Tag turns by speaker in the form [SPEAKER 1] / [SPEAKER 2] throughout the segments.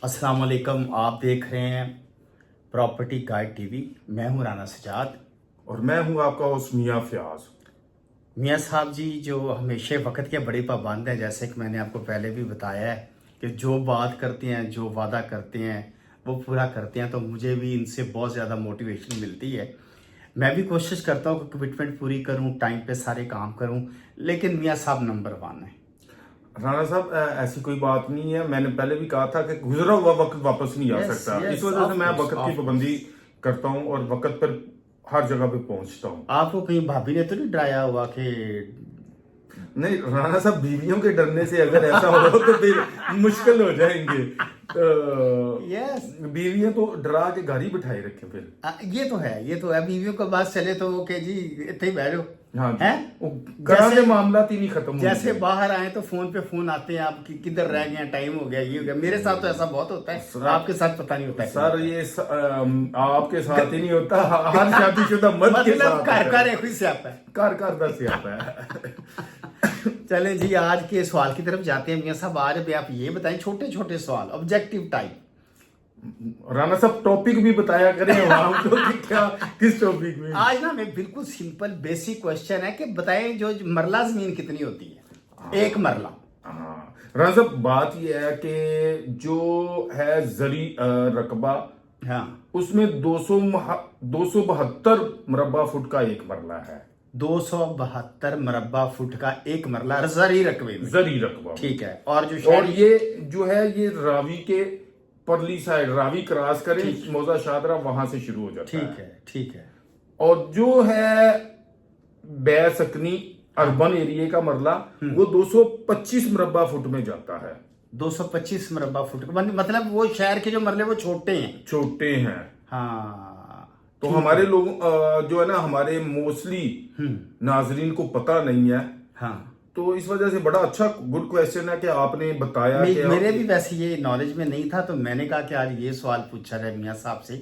[SPEAKER 1] अस्सलाम वालेकुम। आप देख रहे हैं प्रॉपर्टी गाइड टीवी। मैं हूं राना सजाद।
[SPEAKER 2] और मैं हूं आपका होस्ट मियां फयाज।
[SPEAKER 1] मियाँ साहब जी जो हमेशा वक्त के बड़े पाबंद हैं, जैसे कि मैंने आपको पहले भी बताया है कि जो बात करते हैं, जो वादा करते हैं वो पूरा करते हैं। तो मुझे भी इनसे बहुत ज़्यादा मोटिवेशन मिलती है। मैं भी कोशिश करता हूँ कि कमिटमेंट पूरी करूँ, टाइम पे सारे काम करूँ, लेकिन मियाँ साहब नंबर 1 है।
[SPEAKER 2] राणा साहब, ऐसी कोई बात नहीं है। मैंने पहले भी कहा था कि गुजरा हुआ वक्त वापस नहीं आ
[SPEAKER 1] यस
[SPEAKER 2] सकता।
[SPEAKER 1] यस,
[SPEAKER 2] इस वजह से
[SPEAKER 1] ऑफ
[SPEAKER 2] मैं
[SPEAKER 1] कोर्स
[SPEAKER 2] वक्त की
[SPEAKER 1] ऑफ कोर्स।
[SPEAKER 2] पाबंदी करता हूं और वक्त पर हर जगह पे पहुंचता हूं।
[SPEAKER 1] आपको कहीं भाभी ने तो नहीं डराया हुआ कि
[SPEAKER 2] नहीं राणा साहब, बीवियों के डरने से अगर ऐसा हो तो फिर मुश्किल हो जाएंगे।
[SPEAKER 1] यस?
[SPEAKER 2] बीवियां तो डरा के घर ही बिठाए रखे फिर।
[SPEAKER 1] ये तो है, ये तो है। बीवियों का बात चले तो वो के जी इतने ही बैठो
[SPEAKER 2] हाँ जी,
[SPEAKER 1] हैं।
[SPEAKER 2] वो घर के मामला ही नहीं खत्म
[SPEAKER 1] जैसे
[SPEAKER 2] होंगे।
[SPEAKER 1] बाहर आए तो फोन पे फोन आते हैं, आप किधर रह गए, टाइम हो गया, ये हो गया। मेरे साथ तो ऐसा बहुत होता है, आपके साथ पता नहीं होता है।
[SPEAKER 2] सर आपके साथ ही नहीं होता, हर शादीशुदा मर्द के
[SPEAKER 1] मतलब
[SPEAKER 2] साथ
[SPEAKER 1] घर
[SPEAKER 2] होता
[SPEAKER 1] घर
[SPEAKER 2] है।
[SPEAKER 1] एक ही से आता है।
[SPEAKER 2] कार दस से आता है।
[SPEAKER 1] चलें जी, आज के सवाल की तरफ जाते हैं। मियाँ साहब आज भी आप ये बताएं, छोटे छोटे सवाल, ऑब्जेक्टिव टाइप।
[SPEAKER 2] राणा साहब, टॉपिक भी बताया करें हमको कि क्या, किस टॉपिक में।
[SPEAKER 1] आज ना मैं बिल्कुल सिंपल बेसिक क्वेश्चन है कि बताएं जो मरला जमीन कितनी होती है, एक मरला।
[SPEAKER 2] हाँ राणा साहब, बात यह है कि जो है जरी रकबा,
[SPEAKER 1] हाँ,
[SPEAKER 2] उसमें 272 मुरब्बा फुट का एक मरला है।
[SPEAKER 1] 272 मुरब्बा फुट का एक मरला जरी रकबे में।
[SPEAKER 2] जरी रकबा,
[SPEAKER 1] ठीक है। और जो
[SPEAKER 2] और
[SPEAKER 1] शहरी,
[SPEAKER 2] ये जो है ये रावी के परली साइड, रावी क्रॉस करें मौजा शादरा, वहां से शुरू हो जाता है।
[SPEAKER 1] ठीक है, ठीक है।
[SPEAKER 2] और जो है बैसकनी अर्बन एरिया का मरला, वो 225 मुरब्बा फुट में जाता है।
[SPEAKER 1] 225 मुरब्बा फुट का मतलब वो शहर के जो मरले वो छोटे हैं।
[SPEAKER 2] छोटे हैं।
[SPEAKER 1] हाँ,
[SPEAKER 2] तो हमारे लोग जो है ना, हमारे मोस्टली नाजरीन को पता नहीं है।
[SPEAKER 1] हाँ,
[SPEAKER 2] तो इस वजह से बड़ा अच्छा गुड क्वेश्चन है कि आपने बताया कि
[SPEAKER 1] मेरे भी वैसे ये नॉलेज में नहीं था, तो मैंने कहा कि आज ये सवाल पूछा जाए मियाँ साहब से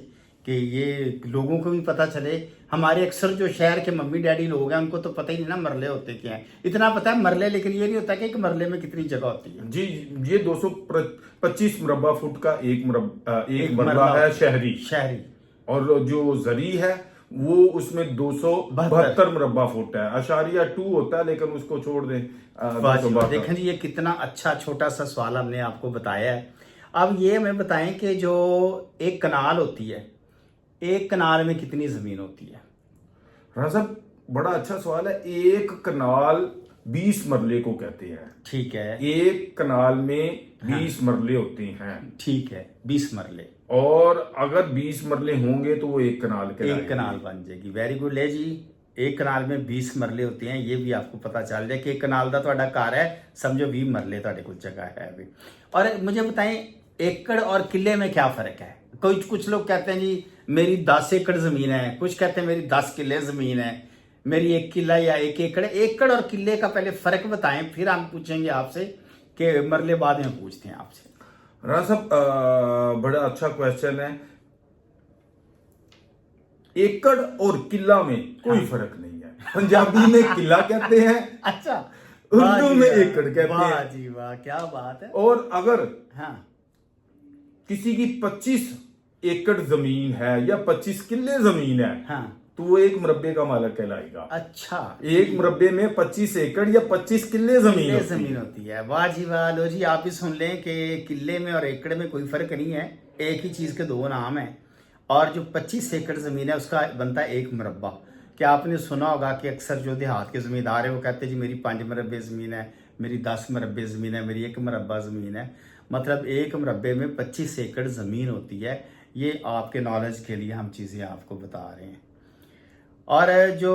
[SPEAKER 1] कि ये लोगों को भी पता चले। हमारे अक्सर जो शहर के मम्मी डैडी लोग हैं उनको तो पता ही नहीं ना मरले होते क्या है। इतना पता है मरले, लेकिन ये नहीं होता कि एक मरले में कितनी जगह होती है।
[SPEAKER 2] जी, ये 225 मुरब्बा फुट का एक मरला है शहरी।
[SPEAKER 1] शहरी।
[SPEAKER 2] और जो जरी है वो उसमें 272 मुरब्बा फुट है। अशारिया 2 होता है, लेकिन उसको छोड़ दें।
[SPEAKER 1] देखें जी, ये कितना अच्छा छोटा सा सवाल हमने आपको बताया है। अब ये हमें बताएं कि जो एक कनाल होती है, एक कनाल में कितनी जमीन होती है?
[SPEAKER 2] राणा साहब, बड़ा अच्छा सवाल है। एक कनाल 20 मरले को कहते हैं।
[SPEAKER 1] ठीक है।
[SPEAKER 2] एक कनाल में 20 मरले होते हैं।
[SPEAKER 1] ठीक है, 20 मरले।
[SPEAKER 2] और अगर 20 मरले होंगे तो वो एक कनाल के
[SPEAKER 1] एक कनाल बन जाएगी। Very good. ले जी, एक कनाल में 20 मरले होते हैं। ये भी आपको पता चल जाए कि एक कनाल का ਤੁਹਾਡਾ घर है, समझो 20 मरले ਤੁਹਾਡੇ कोल जगह है अभी। और मुझे बताएं, एकड़ और किले में क्या फर्क है? कुछ लोग कहते हैं जी मेरी 10 एकड़ जमीन है, कुछ कहते हैं मेरी 10 किले जमीन है, मेरी 1 किला या 1 एकड़। एकड़ और किले का पहले फर्क बताएं, फिर हम पूछेंगे आपसे कि मरले बाद में पूछते हैं आपसे।
[SPEAKER 2] राणा साहब, बड़ा अच्छा क्वेश्चन है। एकड़ और किला में कोई फर्क नहीं है। पंजाबी में किला कहते हैं,
[SPEAKER 1] अच्छा,
[SPEAKER 2] उर्दू में एकड़ कहते हैं।
[SPEAKER 1] वाह जी वाह, क्या बात है।
[SPEAKER 2] और अगर
[SPEAKER 1] हाँ,
[SPEAKER 2] किसी की 25 एकड़ जमीन है या 25 किले जमीन है,
[SPEAKER 1] हाँ,
[SPEAKER 2] तो वो एक मुरब्बे का मालिक कहलाएगा।
[SPEAKER 1] अच्छा,
[SPEAKER 2] एक मुरब्बे में 25 एकड़ या 25 किले जमीन होती
[SPEAKER 1] जमीन
[SPEAKER 2] है।
[SPEAKER 1] होती है। वाह जी वाह। लो जी, आप भी सुन लें कि किले में और एकड़ में कोई फर्क नहीं है, एक ही चीज के दो नाम है। और जो 25 एकड़ जमीन है उसका बनता है एक मुरब्बा। क्या आपने सुना होगा कि अक्सर जो देहात के जमींदार है वो कहते हैं जी मेरी 5 मुरब्बे जमीन है, मेरी 10 मुरब्बे जमीन है, मेरी 1 मुरब्बा जमीन है। मतलब एक मुरब्बे में 25 एकड़ जमीन होती है। ये आपके नॉलेज के लिए हम चीजें आपको बता रहे हैं। और जो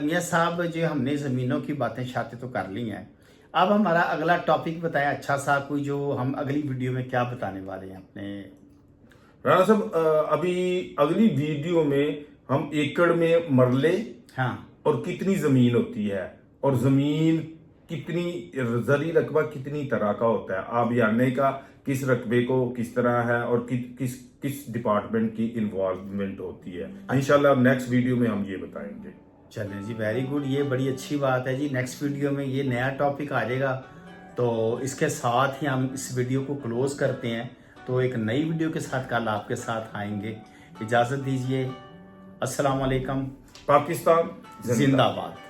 [SPEAKER 1] मियाँ साहब, जो हमने ज़मीनों की बातें शातें तो कर ली हैं, अब हमारा अगला टॉपिक बताया अच्छा सा कोई, जो हम अगली वीडियो में क्या बताने वाले हैं अपने।
[SPEAKER 2] राणा साहब, अभी अगली वीडियो में हम एकड़ में मरले,
[SPEAKER 1] हाँ,
[SPEAKER 2] और कितनी जमीन होती है, और जमीन कितनी, जरी रकबा कितनी तरह का होता है, आबियाने का किस रकबे को किस तरह है, और किस डिपार्टमेंट की इन्वॉल्वमेंट होती है। इंशाल्लाह नेक्स्ट वीडियो में हम ये बताएंगे।
[SPEAKER 1] चलें जी, वेरी गुड। ये बड़ी अच्छी बात है जी। नेक्स्ट वीडियो में ये नया टॉपिक आ जाएगा تو اس کے ساتھ ہی ہم اس ویڈیو کو کلوز کرتے ہیں. تو ایک نئی ویڈیو کے ساتھ کل آپ کے ساتھ آئیں گے. اجازت دیجیے. السلام علیکم.
[SPEAKER 2] پاکستان
[SPEAKER 1] زندہ باد.